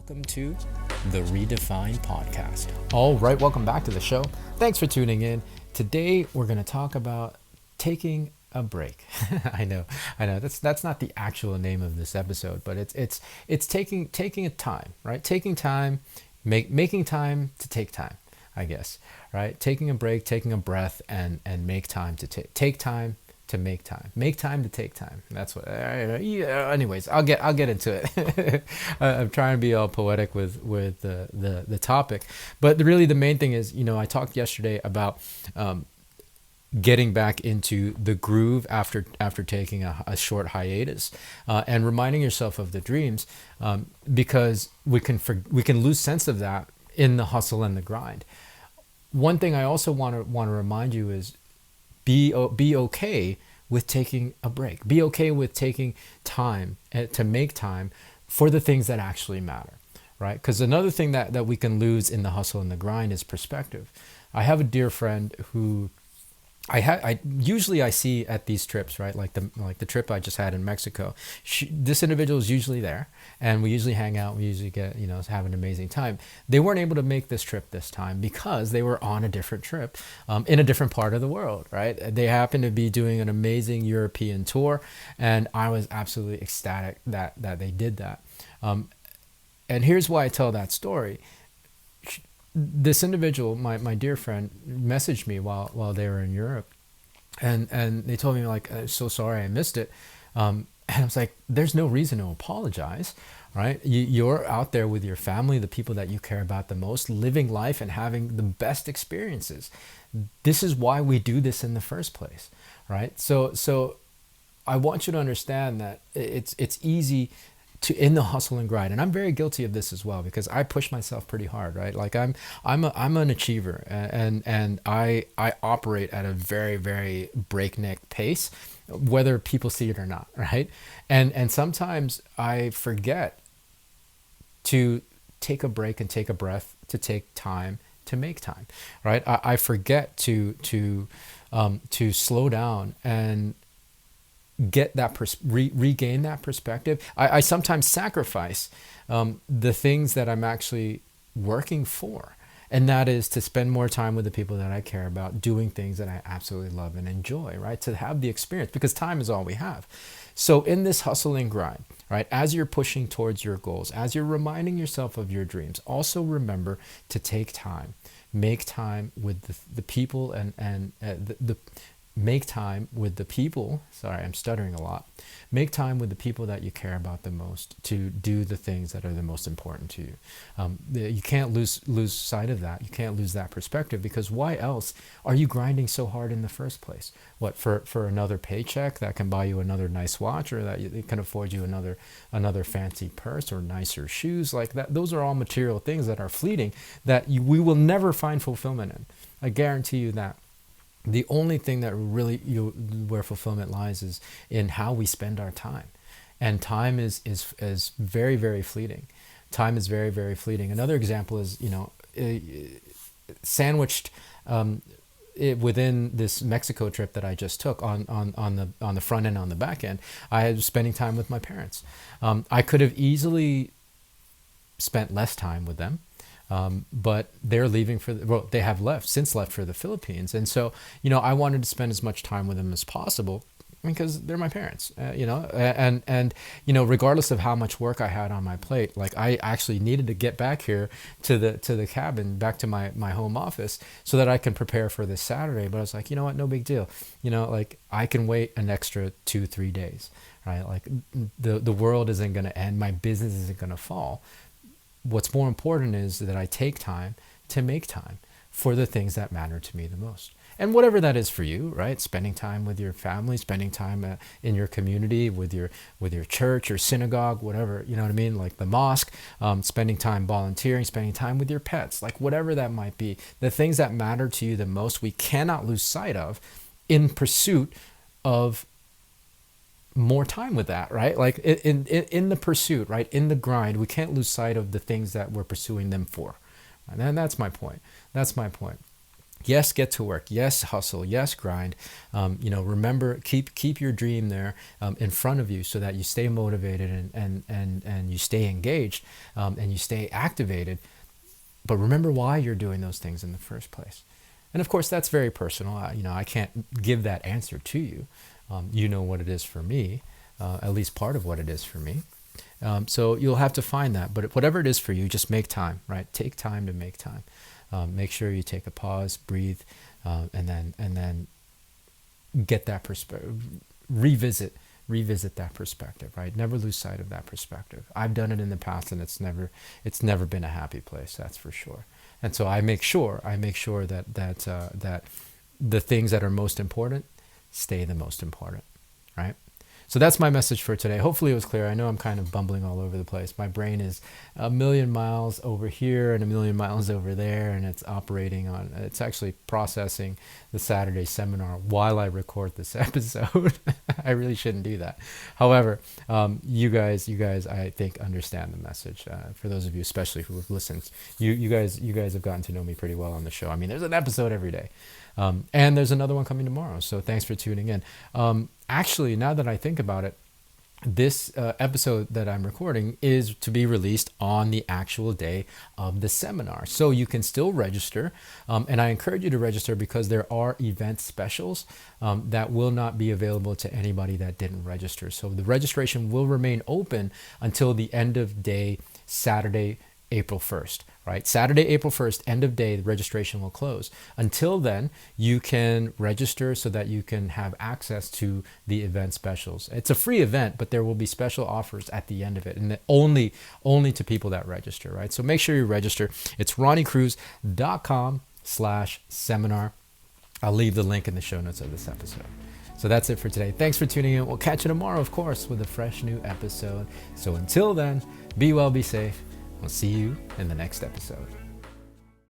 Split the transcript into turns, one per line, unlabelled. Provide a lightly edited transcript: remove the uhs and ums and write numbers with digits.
welcome to the Redefine Podcast. All right, welcome back to the show. Thanks for tuning in. Today we're going to talk about taking a break. I know. That's not the actual name of this episode, but it's taking a time, right? Taking time, making time to take time, I guess, right? Taking a break, taking a breath, and make time to take time to make time to take time. That's what. Yeah, anyways, I'll get into it. I'm trying to be all poetic with the topic, but really the main thing is, I talked yesterday about getting back into the groove after taking a short hiatus, and reminding yourself of the dreams, because we can lose sense of that in the hustle and the grind. One thing I also want to remind you is be okay with taking a break. Be okay with taking time to make time for the things that actually matter, right? Because another thing that we can lose in the hustle and the grind is perspective. I have a dear friend who I usually see at these trips, right? Like the trip I just had in Mexico. This individual is usually there, and we usually hang out. We usually get, have an amazing time. They weren't able to make this trip this time because they were on a different trip, in a different part of the world, right? They happened to be doing an amazing European tour, and I was absolutely ecstatic that they did that. And here's why I tell that story. This individual, my dear friend, messaged me while they were in Europe, and they told me, like, so sorry I missed it, and I was like, there's no reason to apologize, right? You're out there with your family, the people that you care about the most, living life and having the best experiences. This is why we do this in the first place, right? So I want you to understand that it's easy to, in the hustle and grind, and I'm very guilty of this as well, because I push myself pretty hard, right? Like I'm an achiever, and I operate at a very, very breakneck pace, whether people see it or not, right? And sometimes I forget to take a break and take a breath, to take time to make time, right? I forget to slow down and get that regain that perspective. I sometimes sacrifice the things that I'm actually working for, and that is to spend more time with the people that I care about, doing things that I absolutely love and enjoy, right? To have the experience, because time is all we have. So in this hustle and grind, right, as you're pushing towards your goals, as you're reminding yourself of your dreams, also remember to take time, make time with the people, and make time with the people. Sorry, I'm stuttering a lot. Make time with the people that you care about the most, to do the things that are the most important to you. You can't lose sight of that. You can't lose that perspective, because why else are you grinding so hard in the first place? What, for another paycheck that can buy you another nice watch, or that it can afford you another fancy purse or nicer shoes? Like that, those are all material things that are fleeting, that we will never find fulfillment in. I guarantee you that. The only thing that really where fulfillment lies is in how we spend our time, and time is very, very fleeting. Time is very, very fleeting. Another example is, sandwiched within this Mexico trip that I just took, on the front end, on the back end, I was spending time with my parents. I could have easily spent less time with them. But they're leaving they have since left for the Philippines. And so, I wanted to spend as much time with them as possible, because they're my parents, and regardless of how much work I had on my plate, like I actually needed to get back here to the cabin, back to my home office, so that I can prepare for this Saturday. But I was like, you know what, no big deal. Like I can wait an extra 2-3 days, right? Like the world isn't going to end. My business isn't going to fall. What's more important is that I take time to make time for the things that matter to me the most. And whatever that is for you, right? Spending time with your family, spending time in your community, with your church or synagogue, whatever, you know what I mean? Like the mosque, spending time volunteering, spending time with your pets, like whatever that might be. The things that matter to you the most, we cannot lose sight of in pursuit of more time with that, right? Like in the pursuit, right? In the grind, we can't lose sight of the things that we're pursuing them for. And that's my point. Yes, get to work. Yes, hustle. Yes, grind. Remember, keep your dream there in front of you so that you stay motivated and you stay engaged and you stay activated. But remember why you're doing those things in the first place. And of course, that's very personal. I can't give that answer to you. You know what it is for me, at least part of what it is for me. So you'll have to find that. But whatever it is for you, just make time, right? Take time to make time. Make sure you take a pause, breathe, and then get that perspective, revisit that perspective, right? Never lose sight of that perspective. I've done it in the past, and it's never been a happy place, that's for sure. And so I make sure that the things that are most important stay the most important, right? So that's my message for today. Hopefully it was clear. I know I'm kind of bumbling all over the place. My brain is a million miles over here and a million miles over there, and it's actually processing the Saturday seminar while I record this episode. I really shouldn't do that. However, you guys, I think understand the message. For those of you, especially who have listened, you guys have gotten to know me pretty well on the show. I mean, there's an episode every day. And there's another one coming tomorrow. So thanks for tuning in. Actually, now that I think about it, this episode that I'm recording is to be released on the actual day of the seminar. So you can still register. And I encourage you to register because there are event specials that will not be available to anybody that didn't register. So the registration will remain open until the end of day, Saturday, April 1st, right? Saturday, April 1st, end of day, the registration will close. Until then, you can register so that you can have access to the event specials. It's a free event, but there will be special offers at the end of it, and only to people that register, right? So make sure you register. It's ronniecruz.com/seminar. I'll leave the link in the show notes of this episode. So that's it for today. Thanks for tuning in. We'll catch you tomorrow, of course, with a fresh new episode. So until then, be well, be safe. We'll see you in the next episode.